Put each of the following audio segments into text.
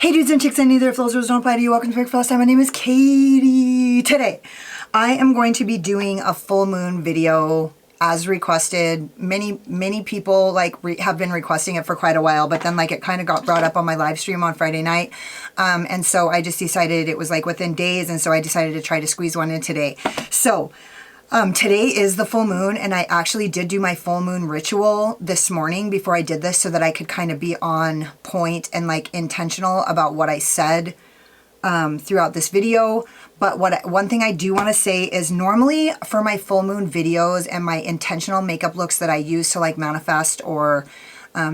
Hey dudes and chicks, and neither of those rules don't apply to you. Welcome to Break for Last Time. My name is Katie. Today, I am going to be doing a full moon video as requested. Many people have been requesting it for quite a while, but then it kind of got brought up on my live stream on Friday night. And so I just decided it was within days, and so I decided to try to squeeze one in today. So today is the full moon, and I actually did do my full moon ritual this morning before I did this so that I could kind of be on point and intentional about what I said throughout this video. But one thing I do want to say is normally for my full moon videos and my intentional makeup looks that I use to manifest or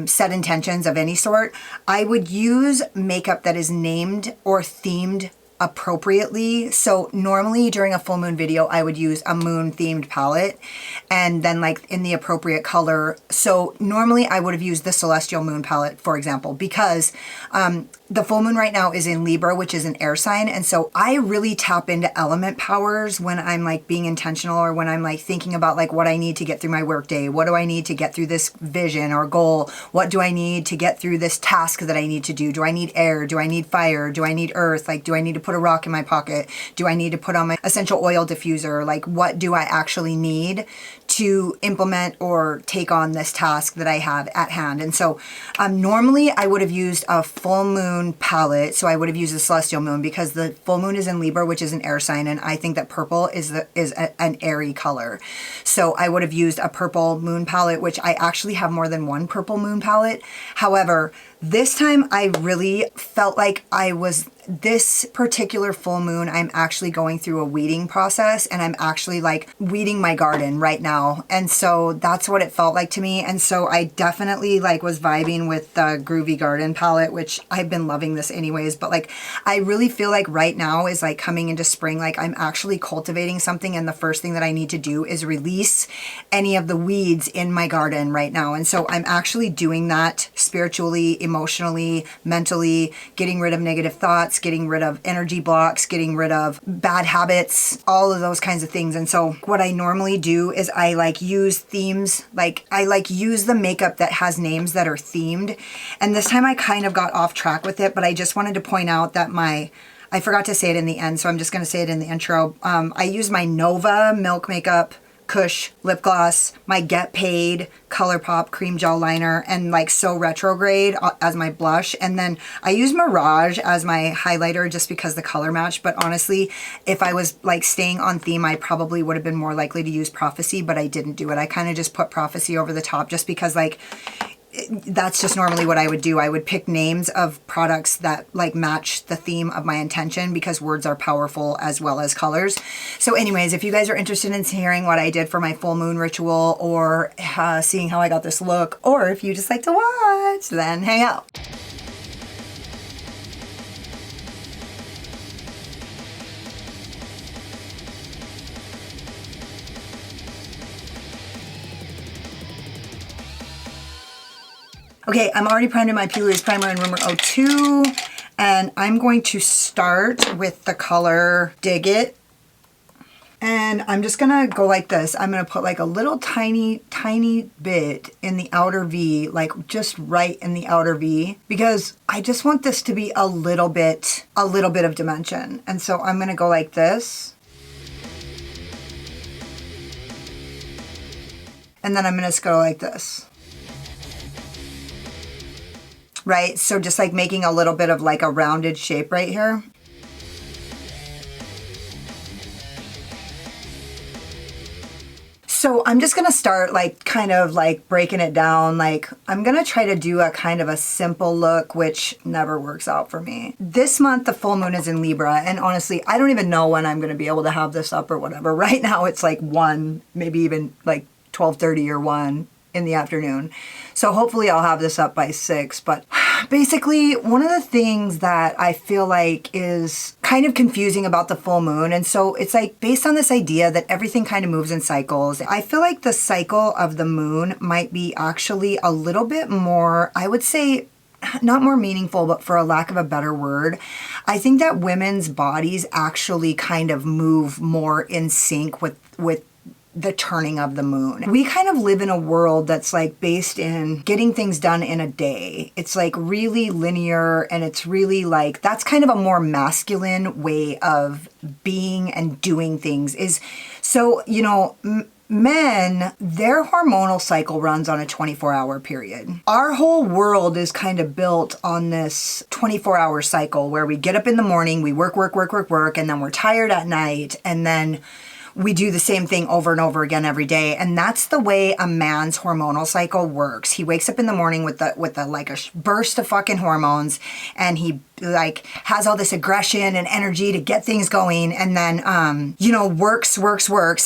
set intentions of any sort, I would use makeup that is named or themed appropriately. So normally during a full moon video, I would use a moon themed palette and then in the appropriate color. So normally I would have used the Celestial Moon palette, for example, because the full moon right now is in Libra, which is an air sign. And so I really tap into element powers when I'm being intentional, or when I'm thinking about what I need to get through my workday. What do I need to get through this vision or goal? What do I need to get through this task that I need to do? Do I need air? Do I need fire? Do I need earth? Do I need to put a rock in my pocket? Do I need to put on my essential oil diffuser? What do I actually need to implement or take on this task that I have at hand? And so normally I would have used a full moon palette. So I would have used the Celestial Moon because the full moon is in Libra, which is an air sign, and I think that purple is an airy color. So I would have used a purple moon palette, which I actually have more than one purple moon palette. However, this time I really felt this particular full moon, I'm actually going through a weeding process, and I'm actually weeding my garden right now. And so that's what it felt like to me. And so I definitely was vibing with the Groovy Garden palette, which I've been loving this anyways. But I really feel right now is coming into spring, I'm actually cultivating something. And the first thing that I need to do is release any of the weeds in my garden right now. And so I'm actually doing that spiritually, emotionally, mentally, getting rid of negative thoughts, getting rid of energy blocks, getting rid of bad habits, all of those kinds of things. And so what I normally do is I use themes, I use the makeup that has names that are themed. And this time I kind of got off track with it, but I just wanted to point out that I forgot to say it in the end, so I'm just going to say it in the intro. I use my Nova Milk Makeup Kush Lip Gloss, my Get Paid ColourPop Creme Gel Liner, and So Retrograde as my blush. And then I use Mirage as my highlighter just because the color match. But honestly, if I was staying on theme, I probably would have been more likely to use Prophecy, but I didn't do it. I kind of just put Prophecy over the top just because that's just normally what I would do. I would pick names of products that match the theme of my intention, because words are powerful as well as colors. So anyways, if you guys are interested in hearing what I did for my full moon ritual, or seeing how I got this look, or if you just like to watch, then hang out. Okay, I'm already primed in my P. Primer in Rumor 02, and I'm going to start with the color Dig It. And I'm just gonna go like this. I'm gonna put a little tiny bit in the outer V, just right in the outer V, because I just want this to be a little bit of dimension. And so I'm gonna go like this. And then I'm gonna just go like this. Right, so just making a little bit of a rounded shape right here. So I'm just gonna start kind of breaking it down. I'm gonna try to do a kind of a simple look, which never works out for me. This month, the full moon is in Libra, and honestly, I don't even know when I'm gonna be able to have this up or whatever. Right now it's 1, maybe even 12:30 or 1 in the afternoon. So hopefully I'll have this up by 6. But basically, one of the things that I feel is kind of confusing about the full moon, and so it's based on this idea that everything kind of moves in cycles. I feel the cycle of the moon might be actually a little bit more, I would say, not more meaningful, but for a lack of a better word, I think that women's bodies actually kind of move more in sync with the turning of the moon. We kind of live in a world that's like based in getting things done in a day. It's like really linear, and it's really like, that's kind of a more masculine way of being and doing things. Is so, you know, men, their hormonal cycle runs on a 24-hour period. Our whole world is kind of built on this 24-hour cycle where we get up in the morning, we work, and then we're tired at night, and then we do the same thing over and over again every day. And that's the way a man's hormonal cycle works. He wakes up in the morning with like a burst of fucking hormones, and he like has all this aggression and energy to get things going, and then you know, works,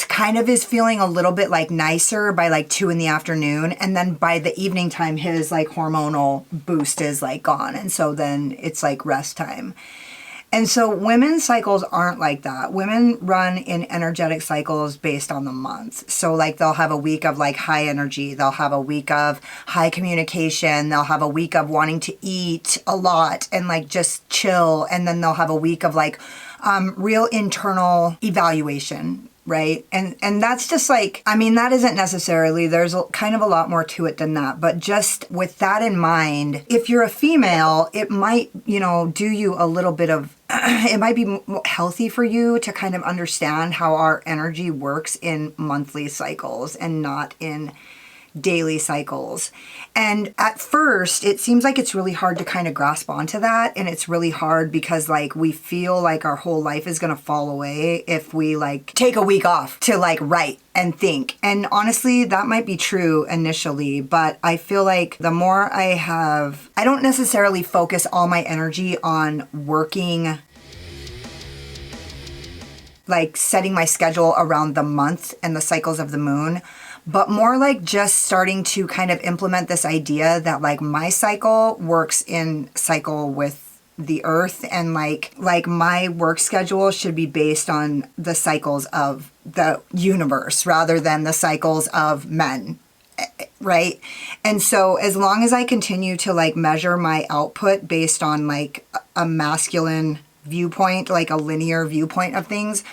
kind of is feeling a little bit like nicer by like 2 p.m, and then by the evening time his like hormonal boost is like gone, and so then it's like rest time. And so women's cycles aren't like that. Women run in energetic cycles based on the month. So like they'll have a week of like high energy. They'll have a week of high communication. They'll have a week of wanting to eat a lot and like just chill. And then they'll have a week of like real internal evaluation. Right. And that's just like, I mean, that isn't necessarily, there's kind of a lot more to it than that. But just with that in mind, if you're a female, it might, you know, do you a little bit of, it might be healthy for you to kind of understand how our energy works in monthly cycles and not in daily cycles. And at first, it seems like it's really hard to kind of grasp onto that. And it's really hard because like we feel like our whole life is going to fall away if we like take a week off to like write and think. And honestly, that might be true initially, but I feel like the more I don't necessarily focus all my energy on working, like setting my schedule around the month and the cycles of the moon, but more like just starting to kind of implement this idea that like my cycle works in cycle with the earth, and like my work schedule should be based on the cycles of the universe rather than the cycles of men. Right? And so as long as I continue to like measure my output based on like a masculine viewpoint, like a linear viewpoint of things,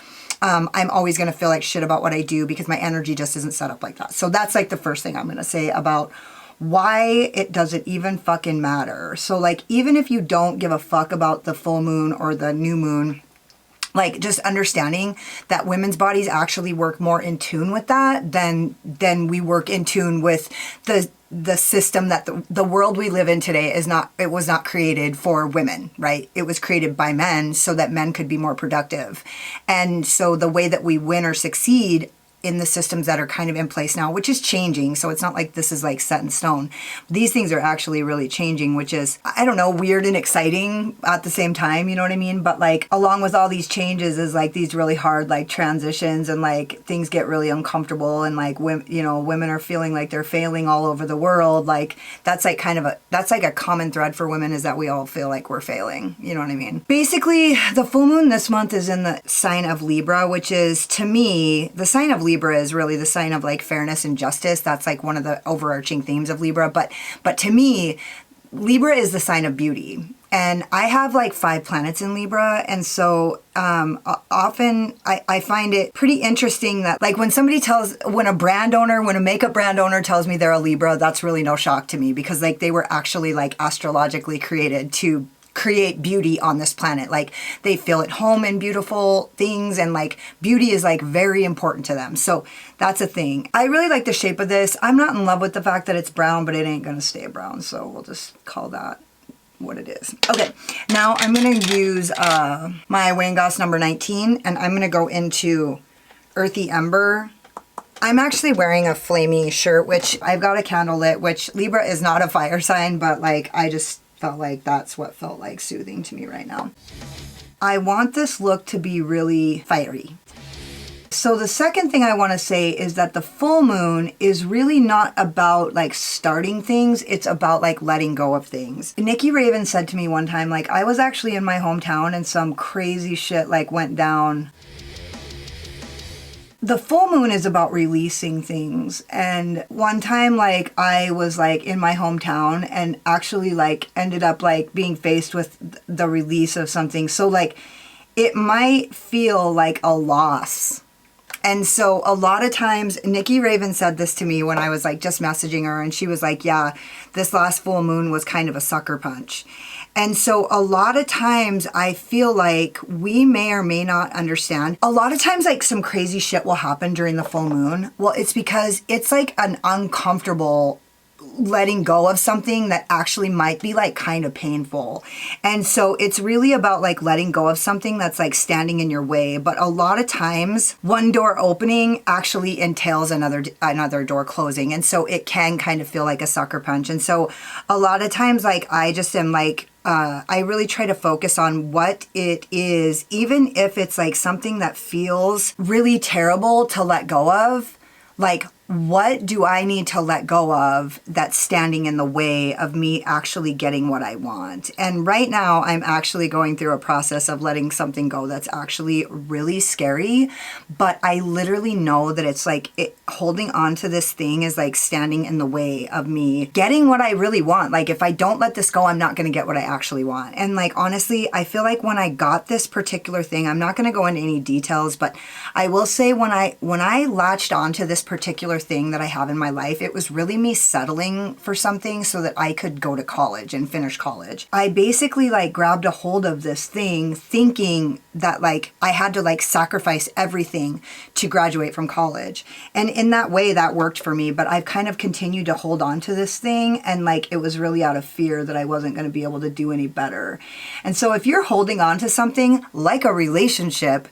I'm always going to feel like shit about what I do because my energy just isn't set up like that. So that's like the first thing I'm going to say about why it doesn't even fucking matter. So like, even if you don't give a fuck about the full moon or the new moon, like just understanding that women's bodies actually work more in tune with that than we work in tune with the system that the world we live in today it was not created for women, right? It was created by men so that men could be more productive. And so the way that we win or succeed in the systems that are kind of in place now, which is changing. So it's not like this is like set in stone. These things are actually really changing, which is, I don't know, weird and exciting at the same time, you know what I mean? But like along with all these changes is like these really hard like transitions, and like things get really uncomfortable, and like women are feeling like they're failing all over the world. Like that's like that's like a common thread for women, is that we all feel like we're failing, you know what I mean? Basically, the full moon this month is in the sign of Libra, which is, to me, the sign of Libra is really the sign of like fairness and justice. That's like one of the overarching themes of Libra. But to me, Libra is the sign of beauty. And I have like 5 planets in Libra. And so often I find it pretty interesting that like when a makeup brand owner tells me they're a Libra, that's really no shock to me, because like they were actually like astrologically created to create beauty on this planet. Like they feel at home in beautiful things, and like beauty is like very important to them. So that's a thing. I really like the shape of this. I'm not in love with the fact that it's brown, but it ain't gonna stay brown. So we'll just call that what it is. Okay, now I'm gonna use my Wayne Goss number 19, and I'm gonna go into Earthy Ember. I'm actually wearing a flamey shirt, which I've got a candle lit, which Libra is not a fire sign, but like I just felt like that's what felt like soothing to me right now. I want this look to be really fiery. So the second thing I want to say is that the full moon is really not about like starting things. It's about like letting go of things. Nikki Raven said to me one time, like I was actually in my hometown and some crazy shit like went down. The full moon is about releasing things. And one time, like, I was, like, in my hometown and actually, like, ended up, like, being faced with the release of something. So, like, it might feel like a loss And so a lot of times, Nikki Raven said this to me when I was like just messaging her, and she was like, yeah, this last full moon was kind of a sucker punch. And so a lot of times I feel like we may or may not understand. A lot of times like some crazy shit will happen during the full moon. Well, it's because it's like an uncomfortable letting go of something that actually might be like kind of painful. And so it's really about like letting go of something that's like standing in your way. But a lot of times one door opening actually entails another door closing. And so it can kind of feel like a sucker punch. And so a lot of times like I just am like, I really try to focus on what it is, even if it's like something that feels really terrible to let go of. Like, what do I need to let go of that's standing in the way of me actually getting what I want? And right now, I'm actually going through a process of letting something go that's actually really scary. But I literally know that it's like holding on to this thing is like standing in the way of me getting what I really want. Like, if I don't let this go, I'm not going to get what I actually want. And like, honestly, I feel like when I got this particular thing, I'm not going to go into any details, but I will say when I latched onto this particular thing that I have in my life, it was really me settling for something so that I could go to college and finish college. I basically like grabbed a hold of this thing thinking that like I had to like sacrifice everything to graduate from college. And in that way that worked for me, but I've kind of continued to hold on to this thing, and like it was really out of fear that I wasn't going to be able to do any better. And so if you're holding on to something like a relationship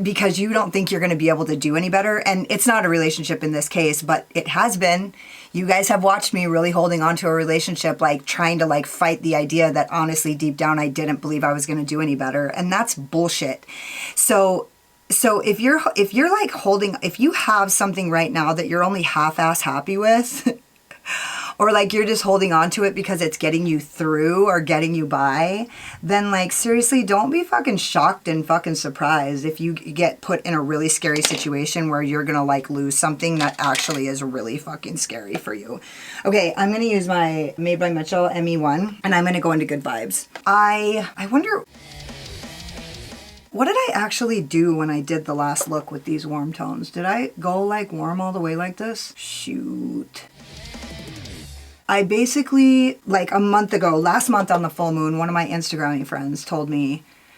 because you don't think you're going to be able to do any better, and it's not a relationship in this case, but it has been. You guys have watched me really holding on to a relationship, like trying to like fight the idea that honestly deep down I didn't believe I was going to do any better, and that's bullshit. So if you're like if you have something right now that you're only half-ass happy with or like you're just holding on to it because it's getting you through or getting you by, then like seriously, don't be fucking shocked and fucking surprised if you get put in a really scary situation where you're gonna like lose something that actually is really fucking scary for you. Okay, I'm gonna use my Made by Mitchell ME1 and I'm gonna go into good vibes. I wonder, what did I actually do when I did the last look with these warm tones? Did I go like warm all the way like this? Shoot. I basically, like a month ago, last month on the full moon, one of my Instagramming friends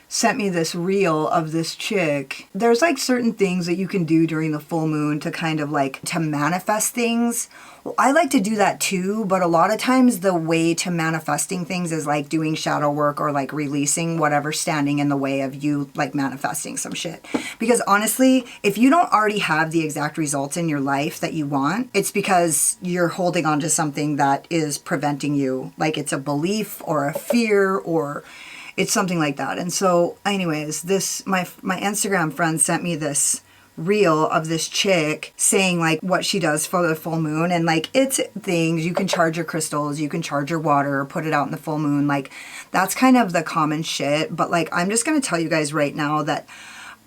sent me this reel of this chick. There's like certain things that you can do during the full moon to kind of like to manifest things. Well, I like to do that too, but a lot of times the way to manifesting things is like doing shadow work or like releasing whatever's standing in the way of you like manifesting some shit. Because honestly, if you don't already have the exact results in your life that you want, it's because you're holding on to something that is preventing you. Like it's a belief or a fear or it's something like that. And so anyways, my Instagram friend sent me this reel of this chick saying like what she does for the full moon, and like it's things you can charge your crystals, you can charge your water, put it out in the full moon. Like that's kind of the common shit. But like I'm just gonna tell you guys right now that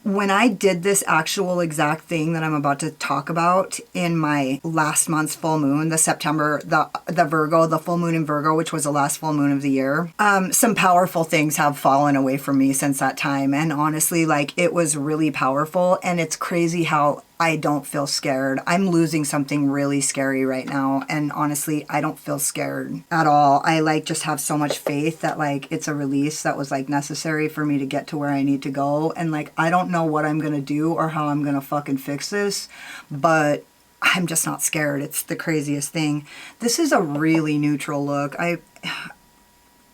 when I did this actual exact thing that I'm about to talk about in my last month's full moon, the September, the Virgo, the full moon in Virgo, which was the last full moon of the year, some powerful things have fallen away from me since that time. And honestly, like it was really powerful, and it's crazy how I don't feel scared. I'm losing something really scary right now, and honestly, I don't feel scared at all. I like just have so much faith that like it's a release that was like necessary for me to get to where I need to go. And like I don't know what I'm gonna do or how I'm gonna fucking fix this, but I'm just not scared. It's the craziest thing. This is a really neutral look.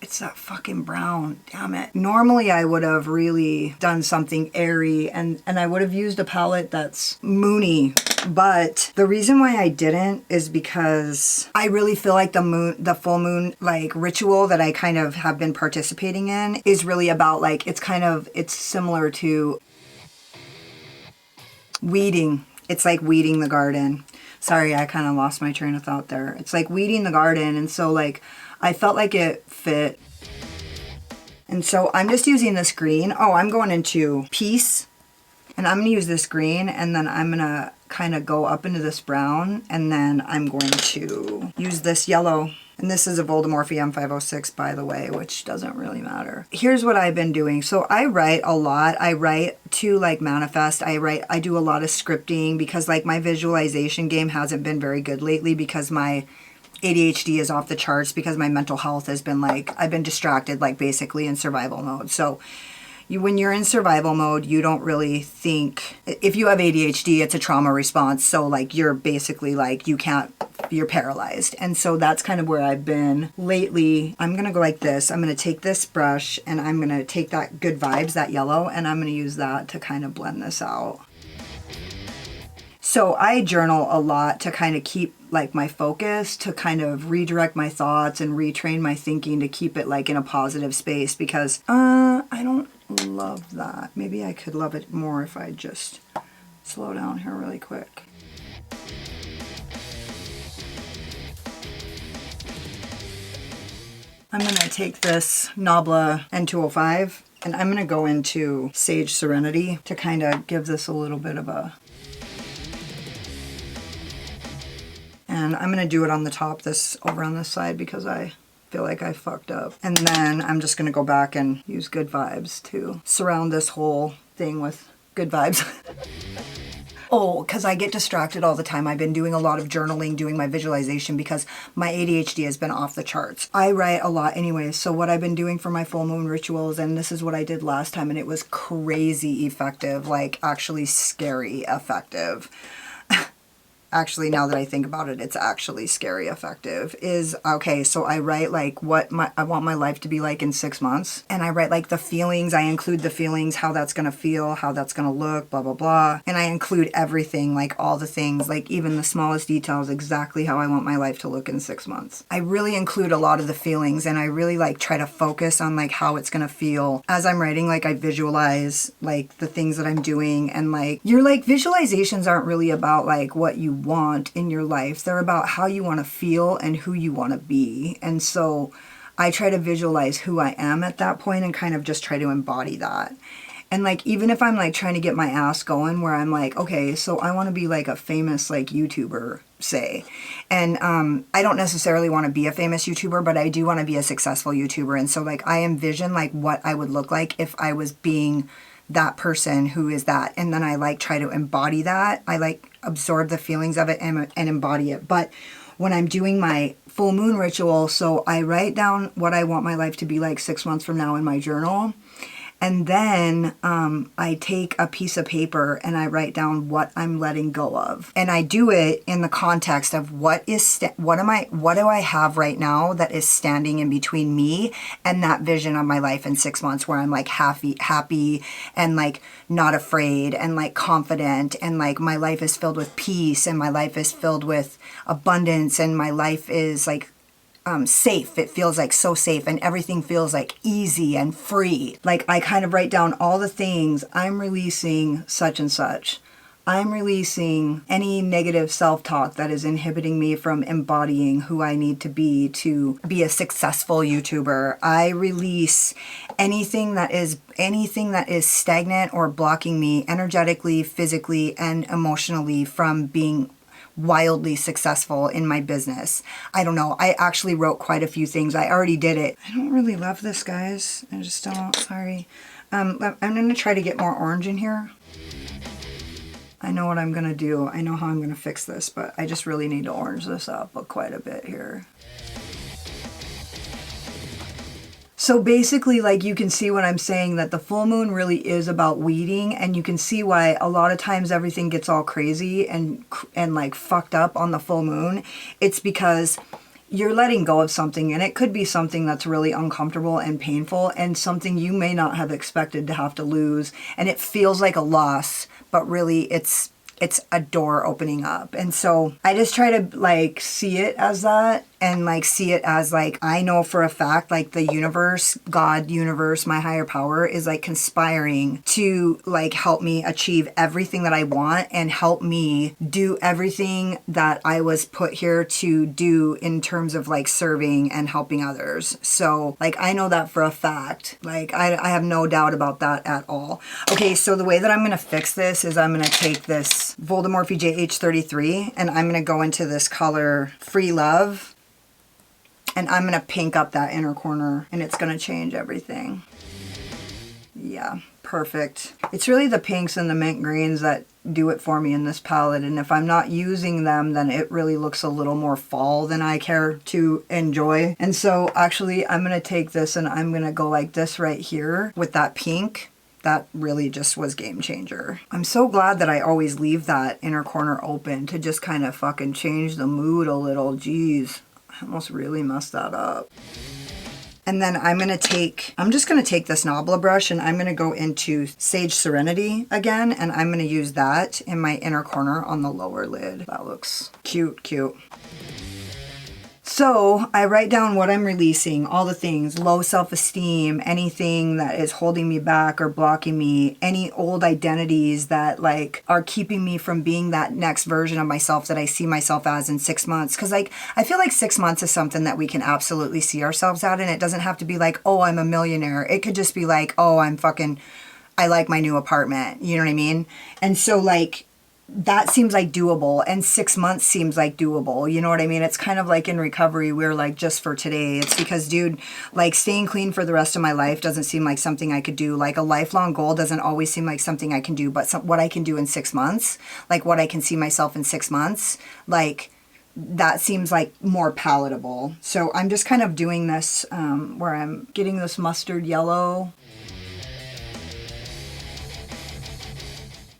It's that fucking brown, damn it. Normally I would have really done something airy and I would have used a palette that's moony, but the reason why I didn't is because I really feel like the full moon like ritual that I kind of have been participating in is really about like, it's similar to weeding. It's like weeding the garden. Sorry, I kind of lost my train of thought there. It's like weeding the garden, and so like I felt like it fit. And so I'm just using this green. Oh, I'm going into Peace. And I'm going to use this green, and then I'm going to kind of go up into this brown, and then I'm going to use this yellow And this is a Voldemorphe M506, by the way, which doesn't really matter. Here's what I've been doing. So I write a lot. I write to like manifest. I do a lot of scripting because like my visualization game hasn't been very good lately because my ADHD is off the charts because my mental health has been like, I've been distracted like basically in survival mode. So when you're in survival mode, you don't really think, if you have ADHD, it's a trauma response. So like you're basically like, you're paralyzed. And so that's kind of where I've been lately. I'm going to go like this. I'm going to take this brush and I'm going to take that Good Vibes, that yellow, and I'm going to use that to kind of blend this out. So I journal a lot to kind of keep like my focus, to kind of redirect my thoughts and retrain my thinking to keep it like in a positive space because I don't love that. Maybe I could love it more if I just slow down here really quick. I'm going to take this Nabla N205 and I'm going to go into Sage Serenity to kind of give this a little bit of a... And I'm going to do it on the top, this over on this side, because I feel like I fucked up. And then I'm just going to go back and use Good Vibes to surround this whole thing with good vibes. Oh, because I get distracted all the time. I've been doing a lot of journaling, doing my visualization because my ADHD has been off the charts. I write a lot anyways, so what I've been doing for my full moon rituals, and this is what I did last time, and it was crazy effective, like actually scary effective. Actually, now that I think about it, it's actually scary effective, is, okay, so I write like what I want my life to be like in 6 months. And I write like the feelings, I include the feelings, how that's gonna feel, how that's gonna look, blah, blah, blah. And I include everything, like all the things, like even the smallest details, exactly how I want my life to look in 6 months. I really include a lot of the feelings and I really like try to focus on like how it's gonna feel. As I'm writing, like I visualize like the things that I'm doing, and like your like visualizations aren't really about like what you want in your life. They're about how you want to feel and who you want to be. And so I try to visualize who I am at that point and kind of just try to embody that. And like even if I'm like trying to get my ass going where I'm like, okay, so I want to be like a famous like YouTuber, say. And I don't necessarily want to be a famous YouTuber, but I do want to be a successful YouTuber. And so like I envision like what I would look like if I was being that person who is that. And then I like try to embody that. I like absorb the feelings of it and embody it. But when I'm doing my full moon ritual, so I write down what I want my life to be like 6 months from now in my journal. And then I take a piece of paper and I write down what I'm letting go of. And I do it in the context of what do I have right now that is standing in between me and that vision of my life in 6 months where I'm like happy and like not afraid and like confident and like my life is filled with peace and my life is filled with abundance and my life is like safe. It feels like so safe and everything feels like easy and free. Like I kind of write down all the things. I'm releasing such and such. I'm releasing any negative self-talk that is inhibiting me from embodying who I need to be a successful YouTuber. I release anything that is stagnant or blocking me energetically, physically, and emotionally from being wildly successful in my business. I don't know. I actually wrote quite a few things. I already did it. I don't really love this, guys. I just don't. Sorry. I'm going to try to get more orange in here. I know what I'm going to do. I know how I'm going to fix this, but I just really need to orange this up quite a bit here. So basically, like you can see what I'm saying, that the full moon really is about weeding, and you can see why a lot of times everything gets all crazy and like fucked up on the full moon. It's because you're letting go of something, and it could be something that's really uncomfortable and painful and something you may not have expected to have to lose, and it feels like a loss, but really it's a door opening up. And so I just try to like see it as that, and like see it as like, I know for a fact like the universe, God, universe, my higher power is like conspiring to like help me achieve everything that I want and help me do everything that I was put here to do in terms of like serving and helping others. So like I know that for a fact. Like I have no doubt about that at all. Okay, so the way that I'm gonna fix this is I'm gonna take this Voldemorphe JH33 and I'm gonna go into this color Free Love. And I'm gonna pink up that inner corner and it's gonna change everything. Yeah, perfect. It's really the pinks and the mint greens that do it for me in this palette, and if I'm not using them, then it really looks a little more fall than I care to enjoy. And so actually I'm gonna take this and I'm gonna go like this right here with that pink. That really just was game changer. I'm so glad that I always leave that inner corner open to just kind of fucking change the mood a little. Jeez, I almost really messed that up. And then I'm just gonna take this Nabla brush and I'm gonna go into Sage Serenity again, and I'm gonna use that in my inner corner on the lower lid. That looks cute, cute. So I write down what I'm releasing, all the things, low self-esteem, anything that is holding me back or blocking me, any old identities that like are keeping me from being that next version of myself that I see myself as in 6 months. Cause like, I feel like 6 months is something that we can absolutely see ourselves at, and it doesn't have to be like, oh, I'm a millionaire. It could just be like, oh, I like my new apartment. You know what I mean? And so like, that seems like doable, and 6 months seems like doable. You know what I mean? It's kind of like in recovery, we're like, just for today. It's because, dude, like staying clean for the rest of my life doesn't seem like something I could do. Like a lifelong goal doesn't always seem like something I can do, but what I can do in 6 months, like what I can see myself in 6 months, like that seems like more palatable. So I'm just kind of doing this where I'm getting this mustard yellow.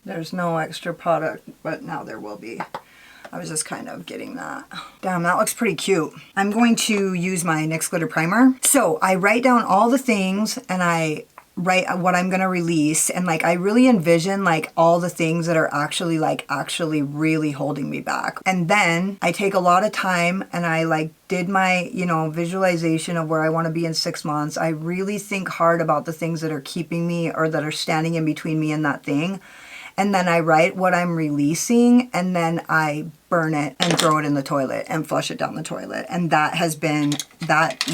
There's no extra product, but now there will be. I was just kind of getting that. Damn, that looks pretty cute. I'm going to use my NYX Glitter Primer. So I write down all the things and I write what I'm gonna release, and like I really envision like all the things that are actually really holding me back. And then I take a lot of time and I like did my, you know, visualization of where I want to be in 6 months. I really think hard about the things that are keeping me or that are standing in between me and that thing. And then I write what I'm releasing, and then I burn it and throw it in the toilet and flush it down the toilet. And that has been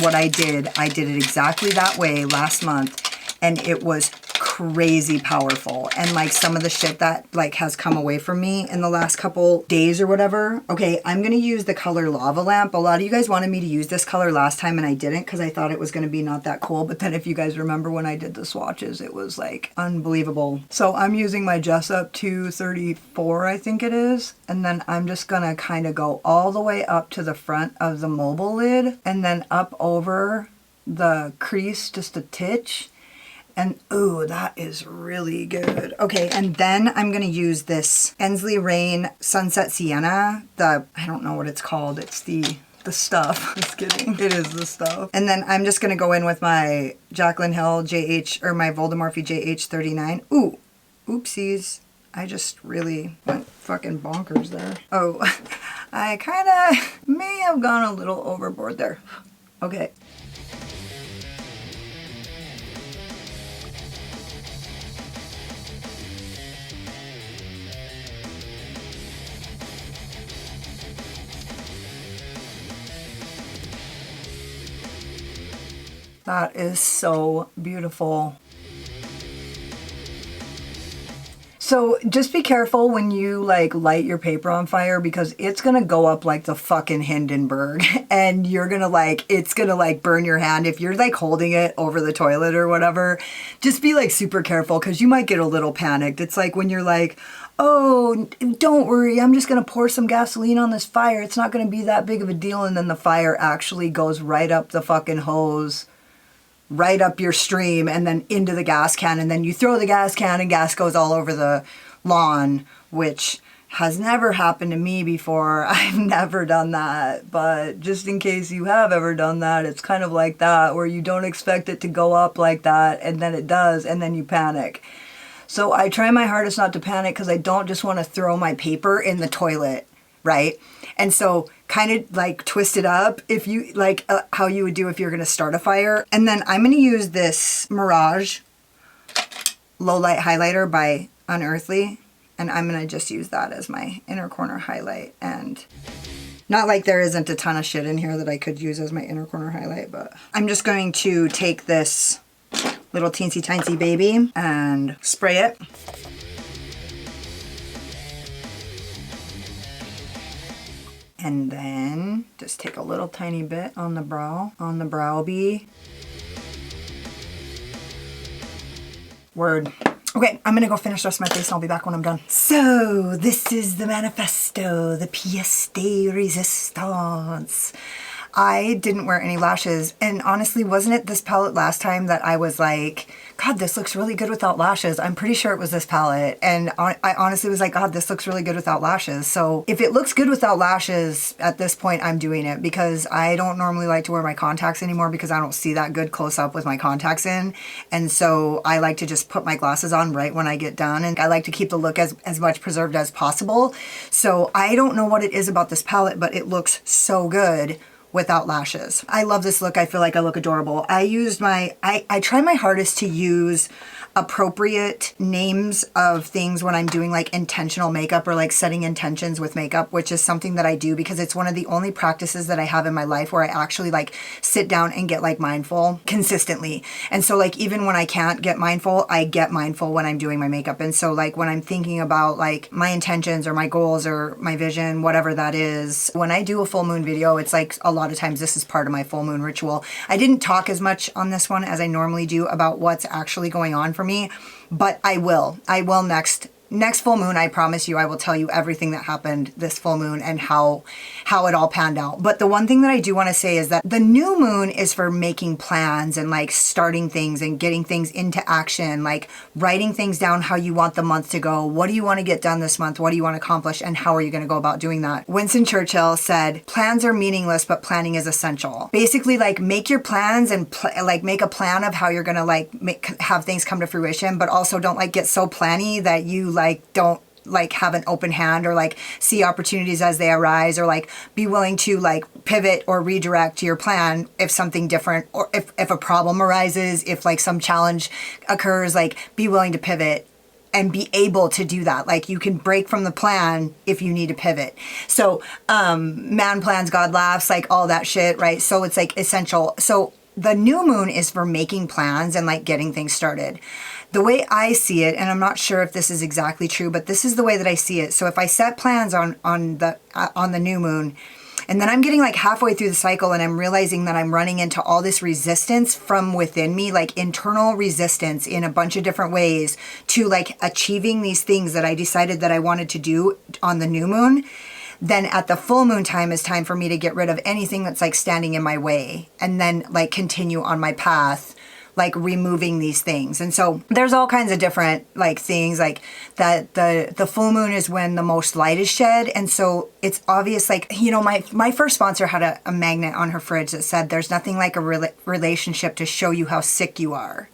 what I did. I did it exactly that way last month, and it was crazy powerful. And like some of the shit that like has come away from me in the last couple days or whatever. Okay, I'm gonna use the color Lava Lamp. A lot of you guys wanted me to use this color last time and I didn't, because I thought it was gonna be not that cool. But then if you guys remember when I did the swatches, it was like unbelievable. So I'm using my Jessup 234, I think it is. And then I'm just gonna kind of go all the way up to the front of the mobile lid and then up over the crease just a titch. And ooh, that is really good. Okay, and then I'm gonna use this Ensley Rain Sunset Sienna. I don't know what it's called. It's the stuff. Just kidding. It is the stuff. And then I'm just gonna go in with my Jaclyn Hill JH, or my Voldemorphe JH39. Ooh, oopsies. I just really went fucking bonkers there. Oh, I kinda may have gone a little overboard there. Okay. That is so beautiful. So just be careful when you like light your paper on fire, because it's gonna go up like the fucking Hindenburg, and you're gonna like, it's gonna like burn your hand if you're like holding it over the toilet or whatever. Just be like super careful, because you might get a little panicked. It's like when you're like, oh, don't worry, I'm just gonna pour some gasoline on this fire. It's not gonna be that big of a deal. And then the fire actually goes right up the fucking hose, right up your stream, and then into the gas can, and then you throw the gas can and gas goes all over the lawn, which has never happened to me before. I've never done that, but just in case you have ever done that, it's kind of like that, where you don't expect it to go up like that, and then it does, and then you panic. So I try my hardest not to panic, because I don't just want to throw my paper in the toilet, right? And so kind of like twist it up if you like how you would do if you're going to start a fire. And then I'm going to use this Mirage Low Light Highlighter by Unearthly, and I'm going to just use that as my inner corner highlight. And not like there isn't a ton of shit in here that I could use as my inner corner highlight, but I'm just going to take this little teensy tiny baby and spray it. And then just take a little tiny bit on the brow bee. Word. Okay, I'm gonna go finish the rest of my face and I'll be back when I'm done. So this is the manifesto, the pièce de résistance. I didn't wear any lashes, and honestly, wasn't it this palette last time that I was like, God, this looks really good without lashes? I'm pretty sure it was this palette, and I honestly was like, God, this looks really good without lashes. So if it looks good without lashes, at this point, I'm doing it, because I don't normally like to wear my contacts anymore because I don't see that good close up with my contacts in, and so I like to just put my glasses on right when I get done, and I like to keep the look as much preserved as possible. So I don't know what it is about this palette, but it looks so good without lashes. I love this look. I feel like I look adorable. I try my hardest to use appropriate names of things when I'm doing like intentional makeup or like setting intentions with makeup, which is something that I do because it's one of the only practices that I have in my life where I actually like sit down and get like mindful consistently. And so like even when I can't get mindful, I get mindful when I'm doing my makeup. And so like when I'm thinking about like my intentions or my goals or my vision, whatever that is, when I do a full moon video, it's like a lot of times this is part of my full moon ritual. I didn't talk as much on this one as I normally do about what's actually going on for me, but I will next full moon. I promise you, I will tell you everything that happened this full moon and how it all panned out. But the one thing that I do want to say is that the new moon is for making plans and like starting things and getting things into action, like writing things down, how you want the month to go. What do you want to get done this month? What do you want to accomplish? And how are you going to go about doing that? Winston Churchill said, plans are meaningless, but planning is essential. Basically, like make your plans and like make a plan of how you're going to like have things come to fruition, but also don't like get so planny that you like don't like have an open hand or like see opportunities as they arise, or like be willing to like pivot or redirect your plan if something different, or if a problem arises, if like some challenge occurs, like be willing to pivot and be able to do that. Like you can break from the plan if you need to pivot. So man plans, God laughs, like all that shit, right? So it's like essential. So the new moon is for making plans and like getting things started. The way I see it, and I'm not sure if this is exactly true, but this is the way that I see it. So if I set plans on the new moon, and then I'm getting like halfway through the cycle and I'm realizing that I'm running into all this resistance from within me, like internal resistance in a bunch of different ways to like achieving these things that I decided that I wanted to do on the new moon, then at the full moon time is time for me to get rid of anything that's like standing in my way and then like continue on my path, like removing these things. And so there's all kinds of different like things like that. The full moon is when the most light is shed. And so it's obvious, like, you know, my first sponsor had a magnet on her fridge that said, there's nothing like a relationship to show you how sick you are.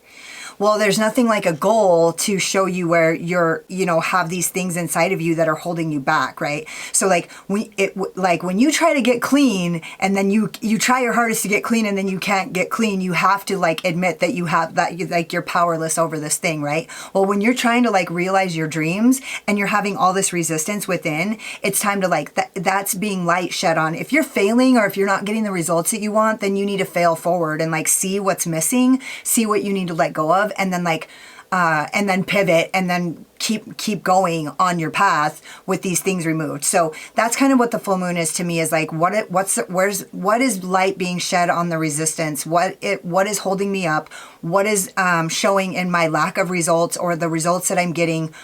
Well, there's nothing like a goal to show you where you're, you know, have these things inside of you that are holding you back, right? So like when you try to get clean and then you try your hardest to get clean and then you can't get clean, you have to like admit that you have that, like you're powerless over this thing, right? Well, when you're trying to like realize your dreams and you're having all this resistance within, it's time to like, that's being light shed on. If you're failing or if you're not getting the results that you want, then you need to fail forward and like see what's missing, see what you need to let go of, and then like and then pivot and then keep going on your path with these things removed. So that's kind of what the full moon is to me, is like what is light being shed on the resistance, what is holding me up, what is showing in my lack of results or the results that I'm getting.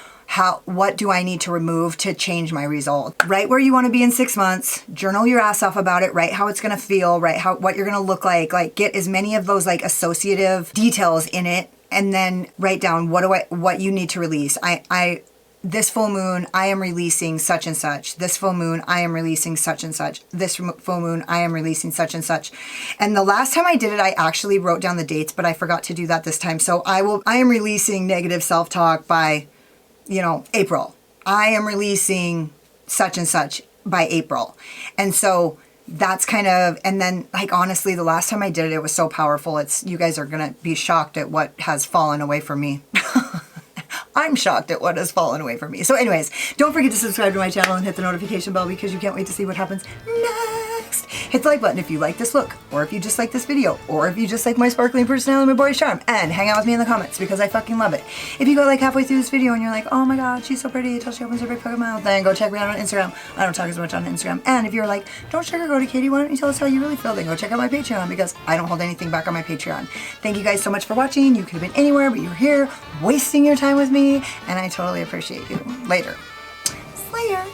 What do I need to remove to change my result? Write where you want to be in 6 months, journal your ass off about it, write how it's going to feel, write what you're going to look like get as many of those like associative details in it, and then write down what you need to release. This full moon, I am releasing such and such. This full moon, I am releasing such and such. This full moon, I am releasing such and such. And the last time I did it, I actually wrote down the dates, but I forgot to do that this time. So I am releasing negative self-talk by, you know, April. I am releasing such and such by April. And so that's kind of, and then like honestly, the last time I did it, it was so powerful. You guys are gonna be shocked at what has fallen away from me. I'm shocked at what has fallen away from me. So anyways, don't forget to subscribe to my channel and hit the notification bell because you can't wait to see what happens next. next. Hit the like button if you like this look, or if you just like this video, or if you just like my sparkling personality and my boyish charm, and hang out with me in the comments because I fucking love it. If you go like halfway through this video and you're like, oh my god, she's so pretty until she opens her big fucking mouth, then go check me out on Instagram. I don't talk as much on Instagram. And if you're like, don't sugarcoat it, Katie, why don't you tell us how you really feel, then go check out my Patreon because I don't hold anything back on my Patreon. Thank you guys so much for watching. You could have been anywhere, but you're here wasting your time with me, and I totally appreciate you. Later. Slayer.